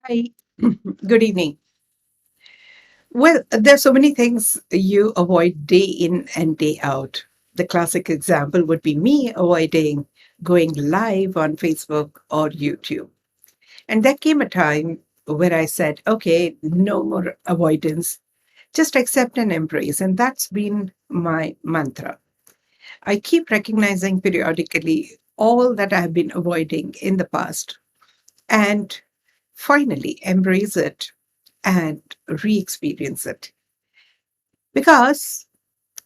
Hi, good evening. Well, there's so many things you avoid day in and day out. The classic example would be me avoiding going live on Facebook or YouTube. And there came a time where I said, okay, no more avoidance, just accept and embrace. And that's been my mantra. I keep recognizing periodically all that I have been avoiding in the past and finally embrace it and re experience it. Because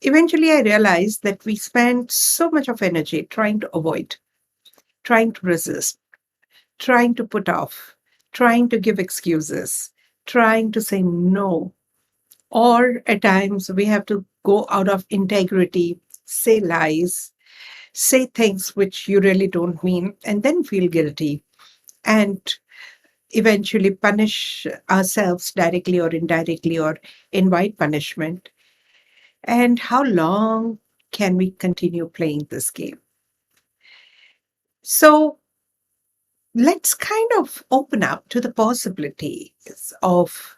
eventually I realized that we spend so much of energy trying to avoid, trying to resist, trying to put off, trying to give excuses, trying to say no. Or at times we have to go out of integrity, say lies, say things which you really don't mean, and then feel guilty and eventually punish ourselves directly or indirectly or invite punishment. And how long can we continue playing this game? So let's kind of open up to the possibilities of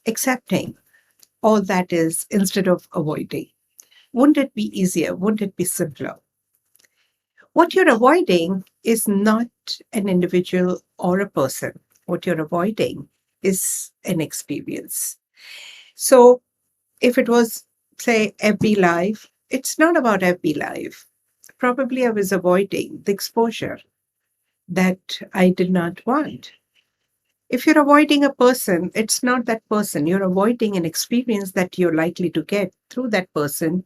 accepting all that is instead of avoiding. Wouldn't it be easier? Wouldn't it be simpler? What you're avoiding is not an individual or a person. What you're avoiding is an experience. So if it was, say, FB Live, it's not about FB Live. Probably I was avoiding the exposure that I did not want. If you're avoiding a person, it's not that person. You're avoiding an experience that you're likely to get through that person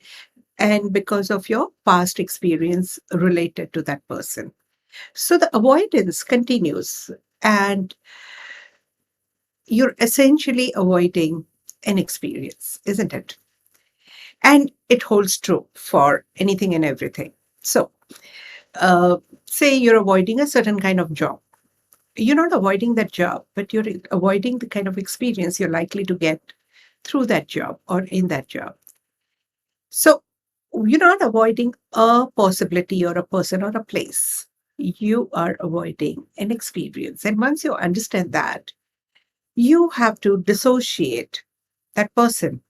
and because of your past experience related to that person. So the avoidance continues and you're essentially avoiding an experience, isn't it? And it holds true for anything and everything. So, uh, say you're avoiding a certain kind of job. You're not avoiding that job, but you're avoiding the kind of experience you're likely to get through that job or in that job. So you're not avoiding a possibility or a person or a place. You are avoiding an experience. And once you understand that, you have to dissociate that person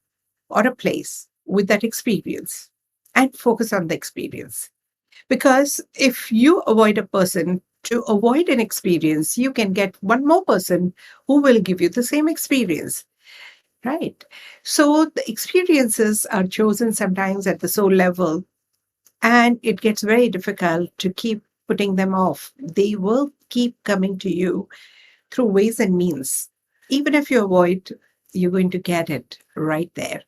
or a place with that experience and focus on the experience. Because if you avoid a person to avoid an experience, you can get one more person who will give you the same experience, right? So the experiences are chosen sometimes at the soul level, and it gets very difficult to keep putting them off. They will keep coming to you through ways and means. Even if you avoid, you're going to get it right there.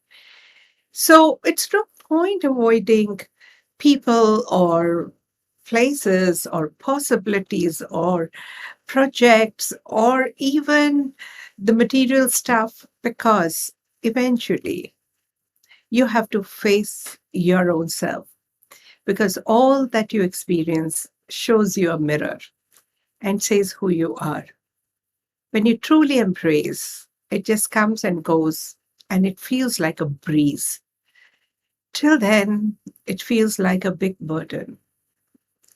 So it's no point avoiding people or places or possibilities or projects or even the material stuff because eventually you have to face your own self because all that you experience shows you a mirror and says who you are. When you truly embrace, it just comes and goes and it feels like a breeze. Till then, it feels like a big burden,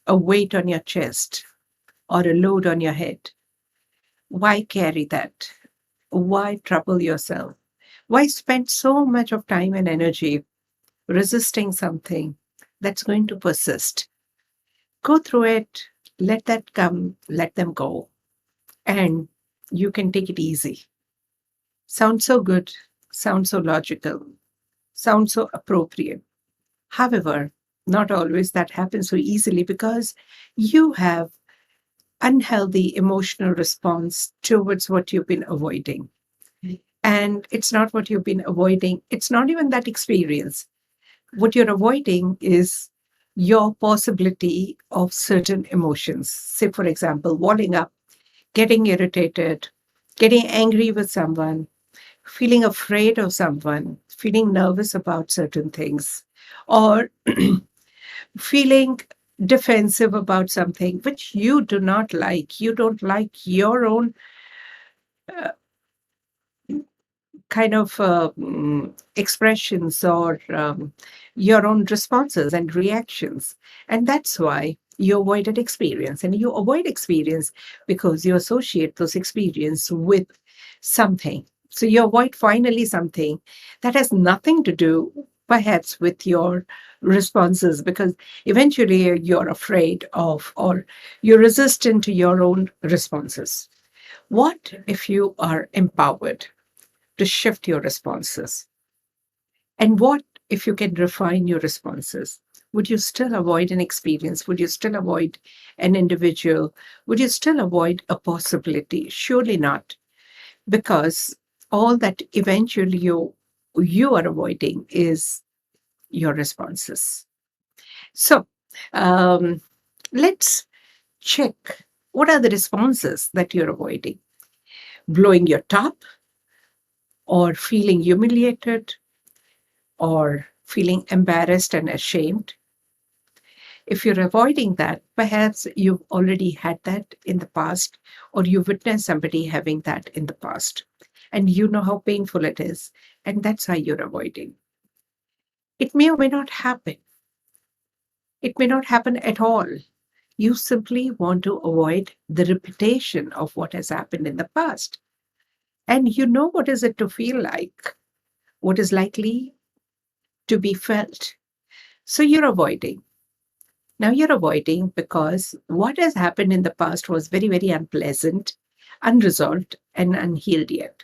a weight on your chest, or a load on your head. Why carry that? Why trouble yourself? Why spend so much of time and energy resisting something that's going to persist? Go through it, let that come, let them go, and you can take it easy. Sounds so good, sounds so logical, sounds so appropriate. However, not always that happens so easily because you have unhealthy emotional response towards what you've been avoiding. And it's not what you've been avoiding. It's not even that experience. What you're avoiding is your possibility of certain emotions. Say, for example, walling up, getting irritated, getting angry with someone, feeling afraid of someone, feeling nervous about certain things, or feeling defensive about something which you do not like. You don't like your own uh, kind of expressions or your own responses and reactions. And that's why You avoid an experience, and you avoid experience because you associate those experience with something. So you avoid finally something that has nothing to do perhaps with your responses, because eventually you're afraid of, or you're resistant to your own responses. What if you are empowered to shift your responses? And what if you can refine your responses? Would you still avoid an experience? Would you still avoid an individual? Would you still avoid a possibility? Surely not, because all that eventually you are avoiding is your responses. So um, let's check, what are the responses that you're avoiding? Blowing your top, or feeling humiliated, or feeling embarrassed and ashamed? If you're avoiding that, perhaps you've already had that in the past, or you witnessed somebody having that in the past, and you know how painful it is, and that's why you're avoiding. It may or may not happen. It may not happen at all. You simply want to avoid the repetition of what has happened in the past. And you know what is it to feel like, what is likely to be felt. So you're avoiding. Now you're avoiding because what has happened in the past was very, very unpleasant, unresolved, and unhealed yet.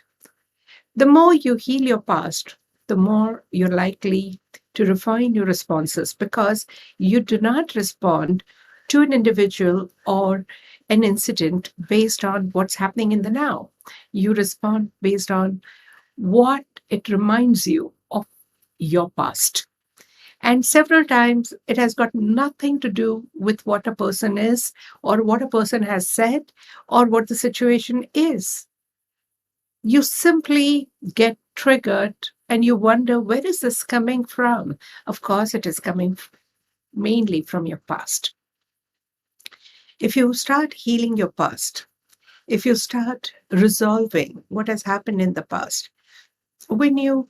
The more you heal your past, the more you're likely to refine your responses, because you do not respond to an individual or an incident based on what's happening in the now. You respond based on what it reminds you of your past. And several times it has got nothing to do with what a person is, or what a person has said, or what the situation is. You simply get triggered and you wonder, where is this coming from? Of course, it is coming mainly from your past. If you start healing your past, if you start resolving what has happened in the past, when you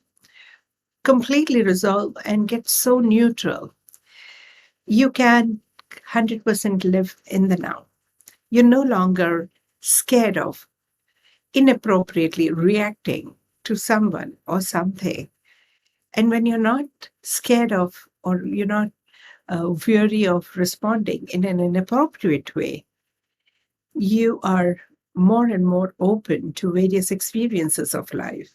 completely resolve and get so neutral, you can 100% live in the now. You're no longer scared of inappropriately reacting to someone or something. And when you're not scared of, or you're not weary of responding in an inappropriate way, you are more and more open to various experiences of life.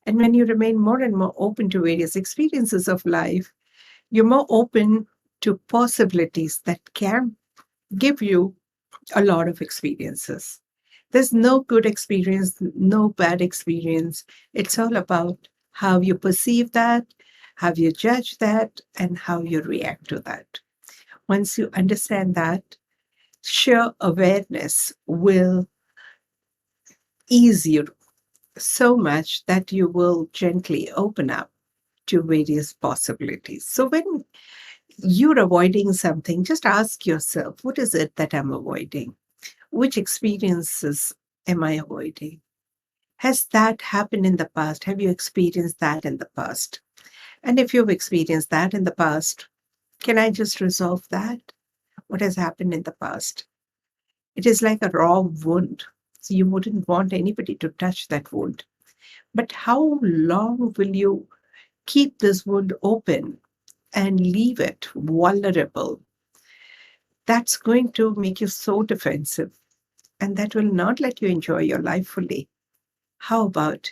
And when you remain more and more open to various experiences of life, you're more open to possibilities that can give you a lot of experiences. There's no good experience, no bad experience. It's all about how you perceive that, how you judge that, and how you react to that. Once you understand that, sheer awareness will ease you so much that you will gently open up to various possibilities. So when you're avoiding something, just ask yourself, what is it that I'm avoiding? Which experiences am I avoiding? Has that happened in the past? Have you experienced that in the past? And if you've experienced that in the past, can I just resolve that? What has happened in the past? It is like a raw wound. So you wouldn't want anybody to touch that wound. But how long will you keep this wound open and leave it vulnerable? That's going to make you so defensive, and that will not let you enjoy your life fully. How about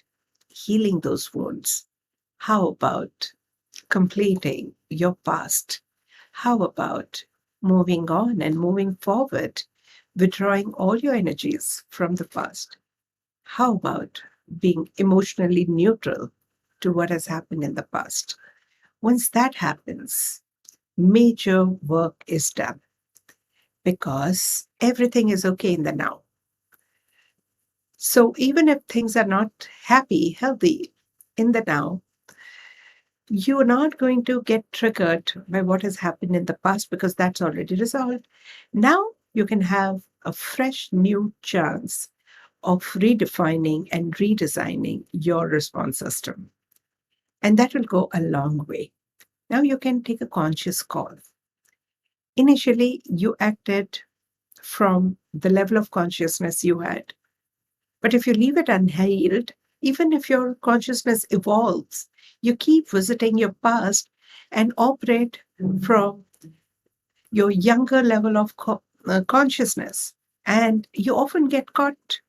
healing those wounds? How about completing your past? How about moving on and moving forward, withdrawing all your energies from the past? How about being emotionally neutral to what has happened in the past? Once that happens, major work is done, because everything is okay in the now. So even if things are not happy, healthy in the now, you're not going to get triggered by what has happened in the past, because that's already resolved. Now you can have a fresh new chance of redefining and redesigning your response system. And that will go a long way. Now you can take a conscious call. Initially, you acted from the level of consciousness you had. But if you leave it unhealed, even if your consciousness evolves, you keep visiting your past and operate from your younger level of consciousness. And you often get caught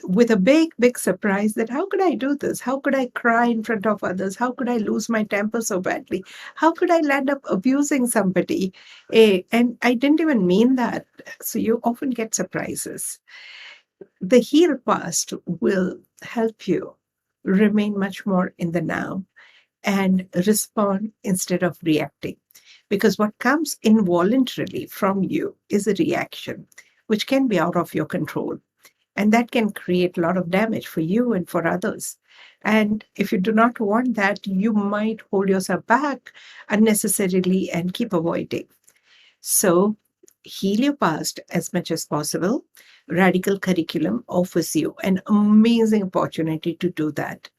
with a big, big surprise that how could I do this? How could I cry in front of others? How could I lose my temper so badly? How could I land up abusing somebody? And I didn't even mean that. So you often get surprises. The healed past will help you remain much more in the now and respond instead of reacting. Because what comes involuntarily from you is a reaction, which can be out of your control. And that can create a lot of damage for you and for others. And if you do not want that, you might hold yourself back unnecessarily and keep avoiding. So, heal your past as much as possible. Radical Curriculum offers you an amazing opportunity to do that.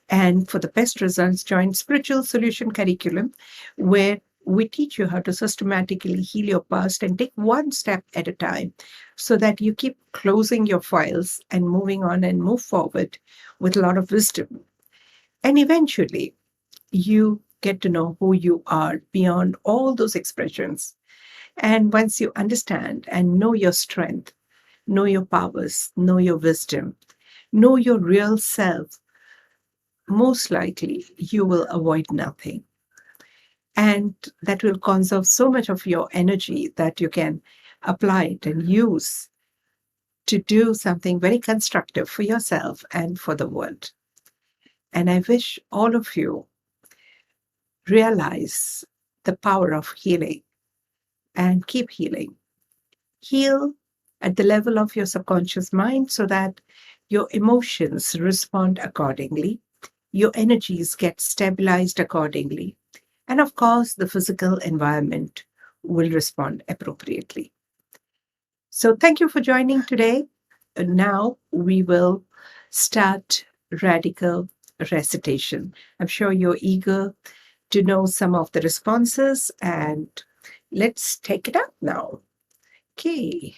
And for the best results, join Spiritual Solution Curriculum, where we teach you how to systematically heal your past and take one step at a time so that you keep closing your files and moving on and move forward with a lot of wisdom. And eventually, you get to know who you are beyond all those expressions. And once you understand and know your strength, know your powers, know your wisdom, know your real self, most likely you will avoid nothing. And that will conserve so much of your energy that you can apply it and use to do something very constructive for yourself and for the world. And I wish all of you realize the power of healing and keep healing. Heal at the level of your subconscious mind so that your emotions respond accordingly, your energies get stabilized accordingly, and of course, the physical environment will respond appropriately. So, thank you for joining today. Now we will start radical recitation. I'm sure you're eager to know some of the responses, and let's take it up now. Okay.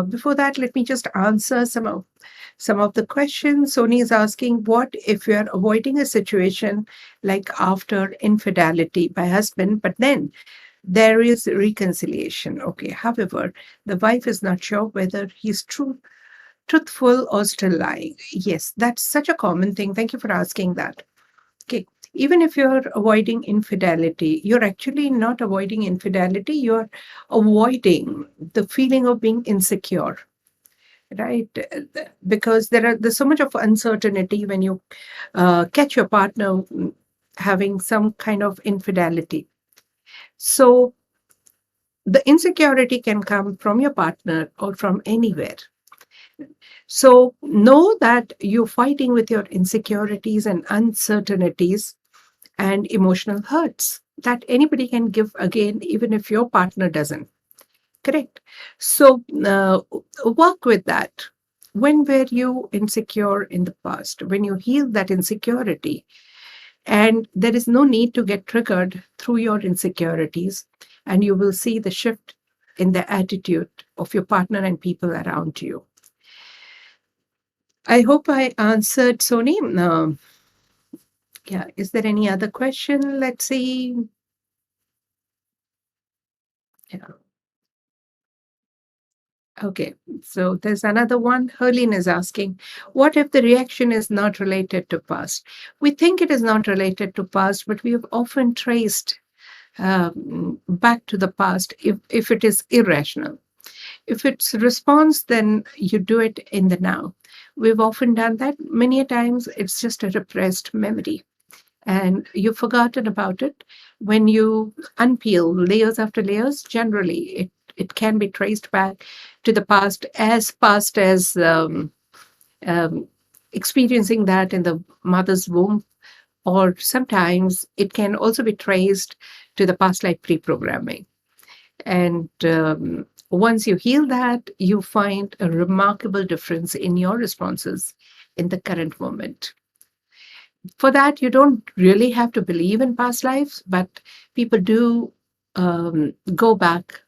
Before that, let me just answer some of the questions. Sony is asking, what if you are avoiding a situation like after infidelity by husband, but then there is reconciliation? Okay. However, the wife is not sure whether he's truthful or still lying. Yes, that's such a common thing. Thank you for asking that. Okay. Even if you're avoiding infidelity, you're actually not avoiding infidelity, you're avoiding the feeling of being insecure, right? Because there's so much of uncertainty when you catch your partner having some kind of infidelity. So the insecurity can come from your partner or from anywhere. So know that you're fighting with your insecurities and uncertainties and emotional hurts that anybody can give again, even if your partner doesn't. Correct. So work with that. When were you insecure in the past? When you heal that insecurity, and there is no need to get triggered through your insecurities, and you will see the shift in the attitude of your partner and people around you. I hope I answered, Sony. Yeah, is there any other question? Let's see. Yeah. Okay, so there's another one. Herlene is asking, what if the reaction is not related to past? We think it is not related to past, but we have often traced back to the past if it is irrational. If it's response, then you do it in the now. We've often done that. Many a times it's just a repressed memory and you've forgotten about it. When you unpeel layers after layers, generally it can be traced back to the past as experiencing that in the mother's womb, or sometimes it can also be traced to the past life pre-programming. And once you heal that, you find a remarkable difference in your responses in the current moment. For that, you don't really have to believe in past lives, but people do go back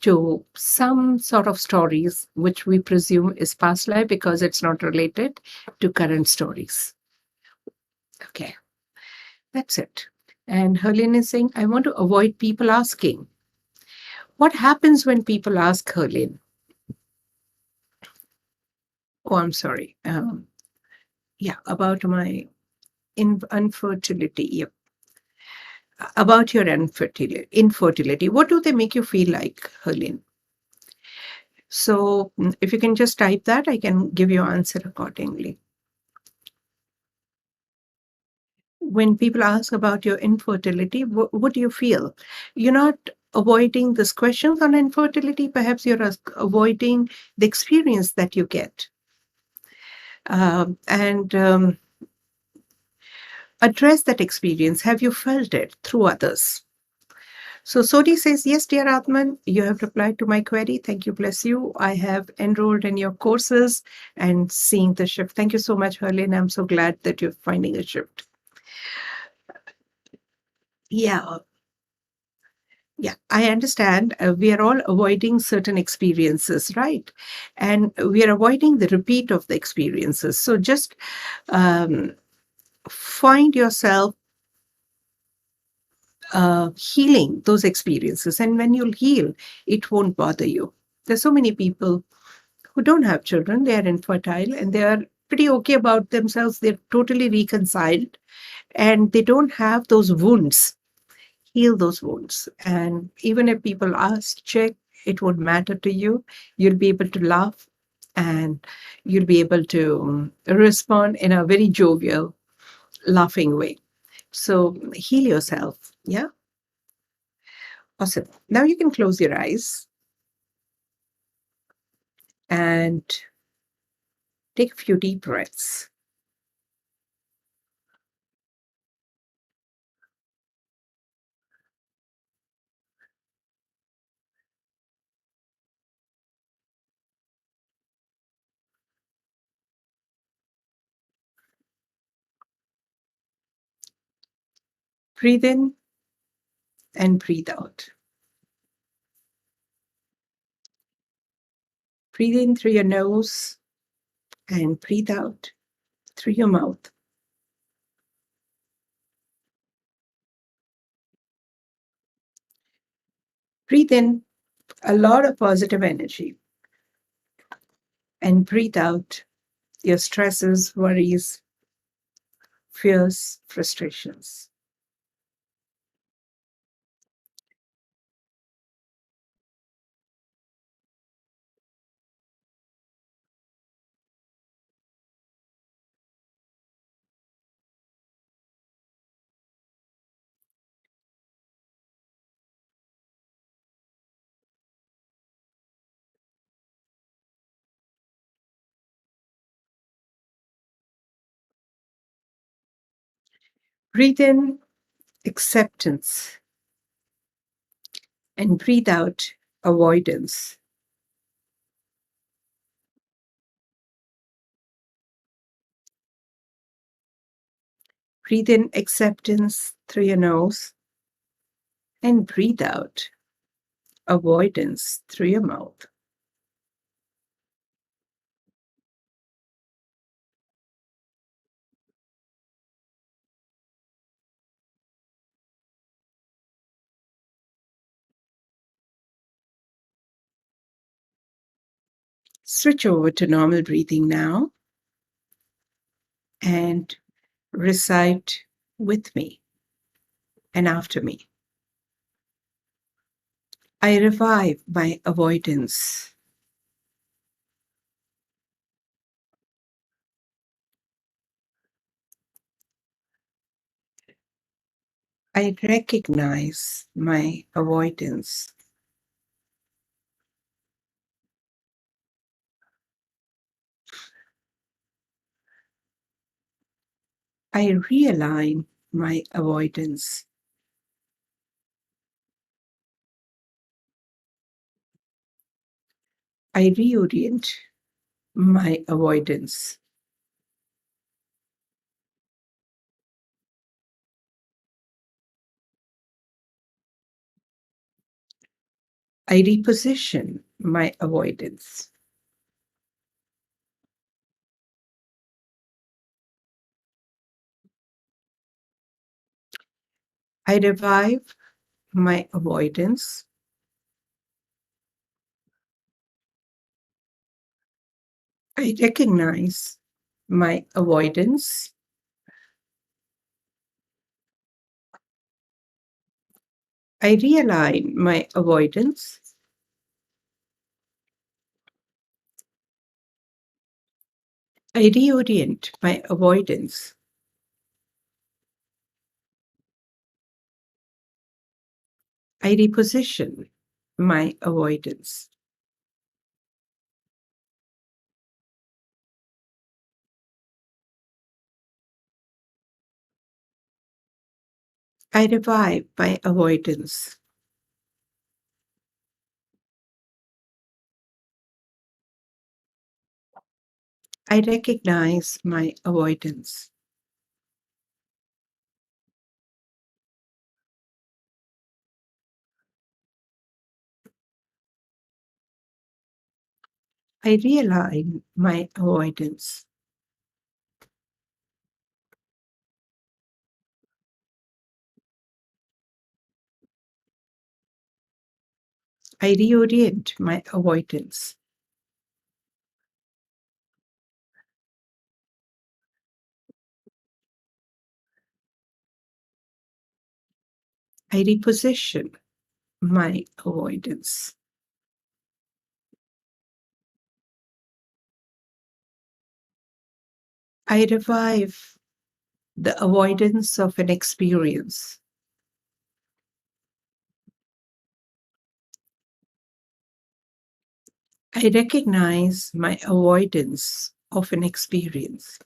to some sort of stories which we presume is past life because it's not related to current stories. Okay, that's it. And Herlin is saying, I want to avoid people asking. What happens when people ask, Herlin? Oh, I'm sorry. Yeah, about my infertility. Yep. About your infertility. What do they make you feel like, Herlin? So if you can just type that, I can give you answer accordingly. When people ask about your infertility, what do you feel? You're not avoiding this questions on infertility. Perhaps you're avoiding the experience that you get. And address that experience. Have you felt it through others? So Sodi says, yes, dear Atman, you have replied to my query. Thank you, bless you. I have enrolled in your courses and seeing the shift. Thank you so much, Herlin. I'm so glad that you're finding a shift. Yeah, yeah, I understand. We are all avoiding certain experiences, right? And we are avoiding the repeat of the experiences. So just um, find yourself healing those experiences. And when you'll heal, it won't bother you. There's so many people who don't have children, they are infertile and they are pretty okay about themselves. They're totally reconciled and they don't have those wounds. Heal those wounds. And even if people ask, check, it won't matter to you. You'll be able to laugh and you'll be able to respond in a very jovial, laughing way. So heal yourself. Yeah. Awesome. Now you can close your eyes and take a few deep breaths. Breathe in and breathe out. Breathe in through your nose and breathe out through your mouth. Breathe in a lot of positive energy and breathe out your stresses, worries, fears, frustrations. Breathe in acceptance and breathe out avoidance. Breathe in acceptance through your nose and breathe out avoidance through your mouth. Switch over to normal breathing now and recite with me and after me. I revive my avoidance. I recognize my avoidance. I realign my avoidance. I reorient my avoidance. I reposition my avoidance. I revive my avoidance. I recognize my avoidance. I realign my avoidance. I reorient my avoidance. I reposition my avoidance. I revive my avoidance. I recognize my avoidance. I realign my avoidance. I reorient my avoidance. I reposition my avoidance. I revive the avoidance of an experience. I recognize my avoidance of an experience.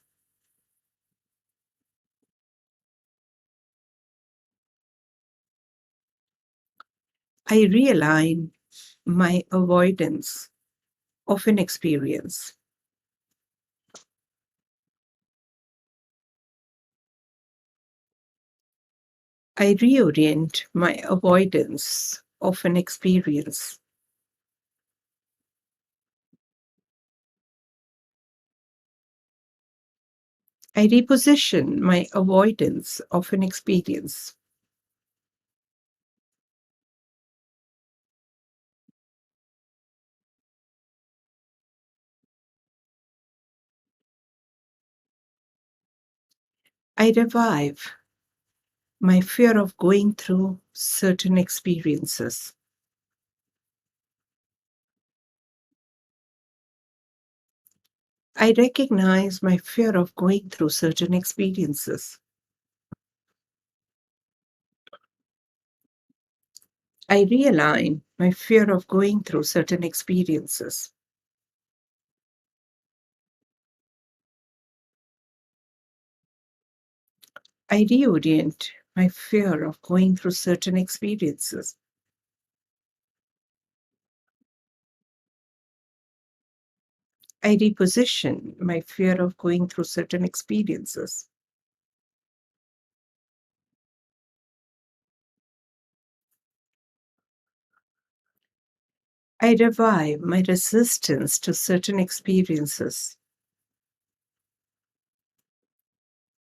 I realign my avoidance of an experience. I reorient my avoidance of an experience. I reposition my avoidance of an experience. I revive my fear of going through certain experiences. I recognize my fear of going through certain experiences. I realign my fear of going through certain experiences. I reorient my fear of going through certain experiences. I reposition my fear of going through certain experiences. I revive my resistance to certain experiences.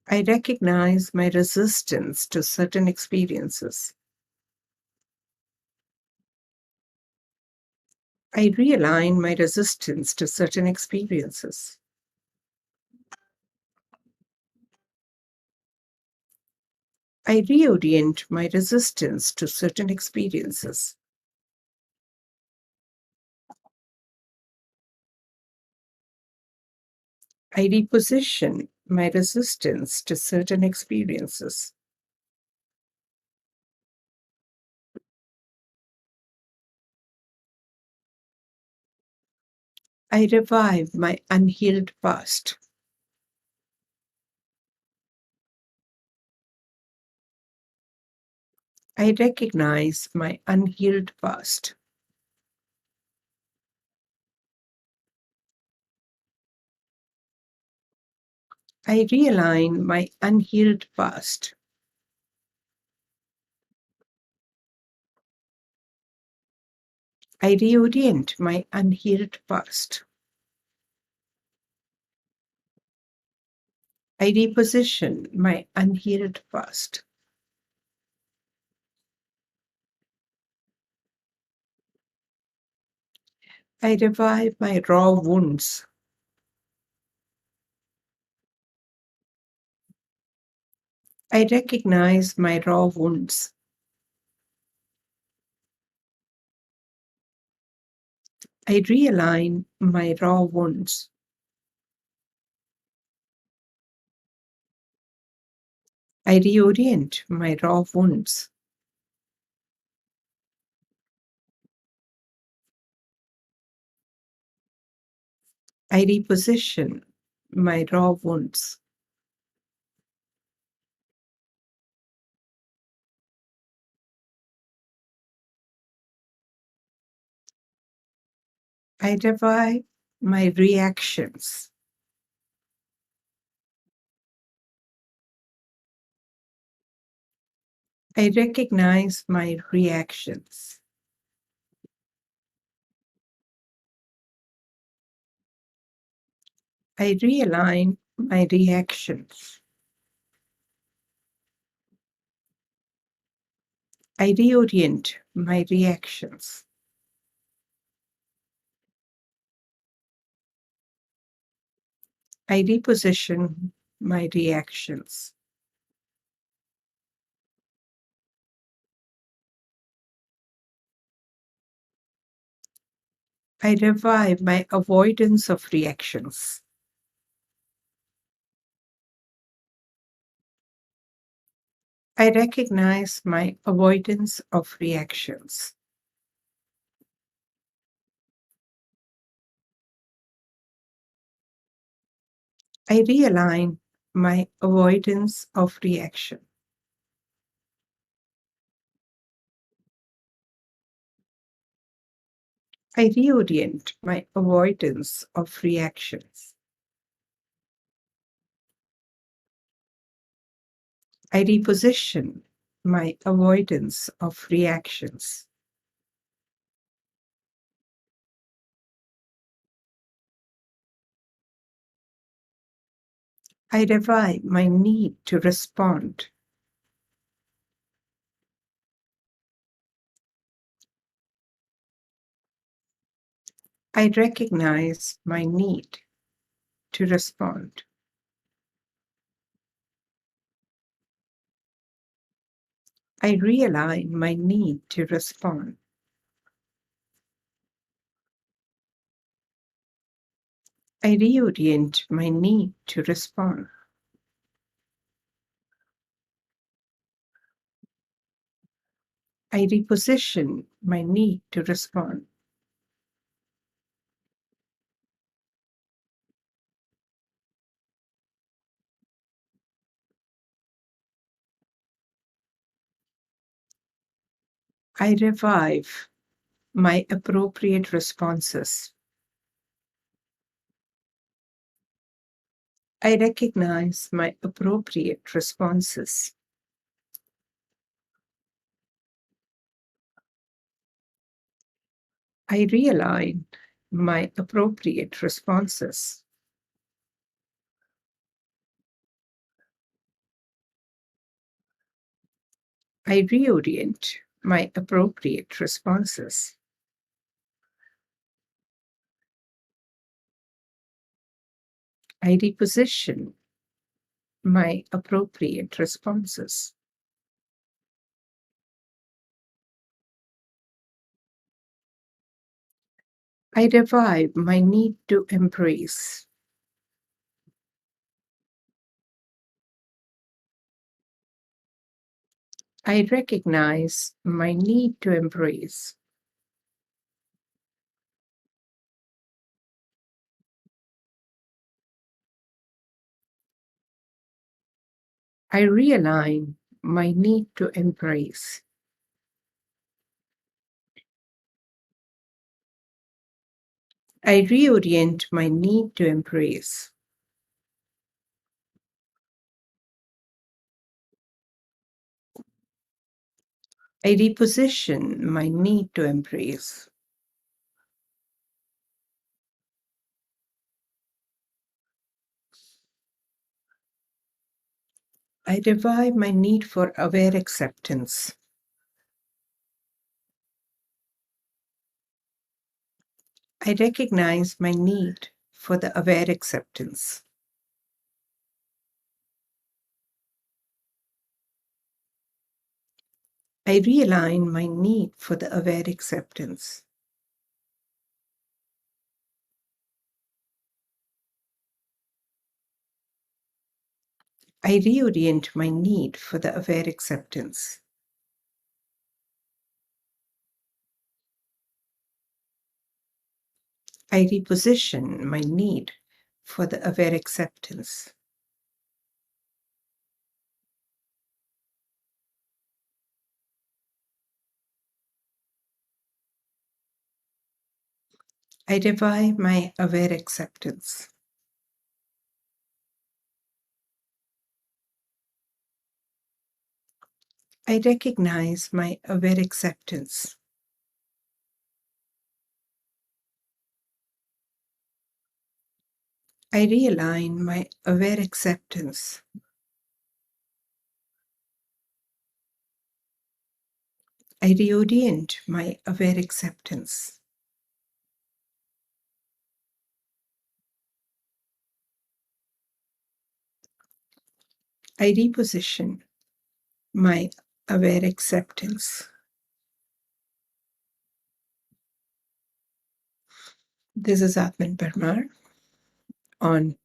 I recognize my resistance to certain experiences. I realign my resistance to certain experiences. I reorient my resistance to certain experiences. I reposition my resistance to certain experiences. I revive my unhealed past. I recognize my unhealed past. I realign my unhealed past. I reorient my unhealed past. I reposition my unhealed past. I revive my raw wounds. I recognize my raw wounds. I realign my raw wounds. I reorient my raw wounds. I reposition my raw wounds. I revive my reactions. I recognize my reactions. I realign my reactions. I reorient my reactions. I reposition my reactions. I revive my avoidance of reactions. I recognize my avoidance of reactions. I realign my avoidance of reaction. I reorient my avoidance of reactions. I reposition my avoidance of reactions. I revive my need to respond. I recognize my need to respond. I realign my need to respond. I reorient my need to respond. I reposition my need to respond. I revive my appropriate responses. I recognize my appropriate responses. I realign my appropriate responses. I reorient my appropriate responses. I reposition my appropriate responses. I revive my need to embrace. I recognize my need to embrace. I realign my need to embrace. I reorient my need to embrace. I reposition my need to embrace. I revive my need for aware acceptance. I recognize my need for the aware acceptance. I realign my need for the aware acceptance. I reorient my need for the aware acceptance. I reposition my need for the aware acceptance. I revive my aware acceptance. I recognize my aware acceptance. I realign my aware acceptance. I reorient my aware acceptance. I reposition my aware acceptance. This is Aatmn Parmar on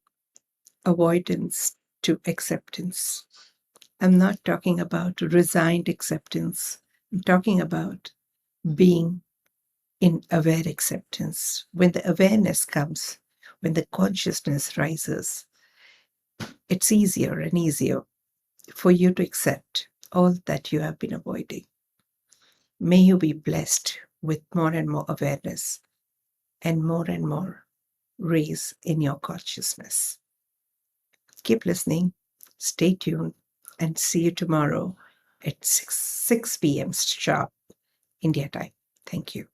avoidance to acceptance. I'm not talking about resigned acceptance. I'm talking about being in aware acceptance. When the awareness comes, when the consciousness rises, it's easier and easier for you to accept all that you have been avoiding. May you be blessed with more and more awareness and more raise in your consciousness. Keep listening, stay tuned, and see you tomorrow at 6 p.m. sharp India time. Thank you.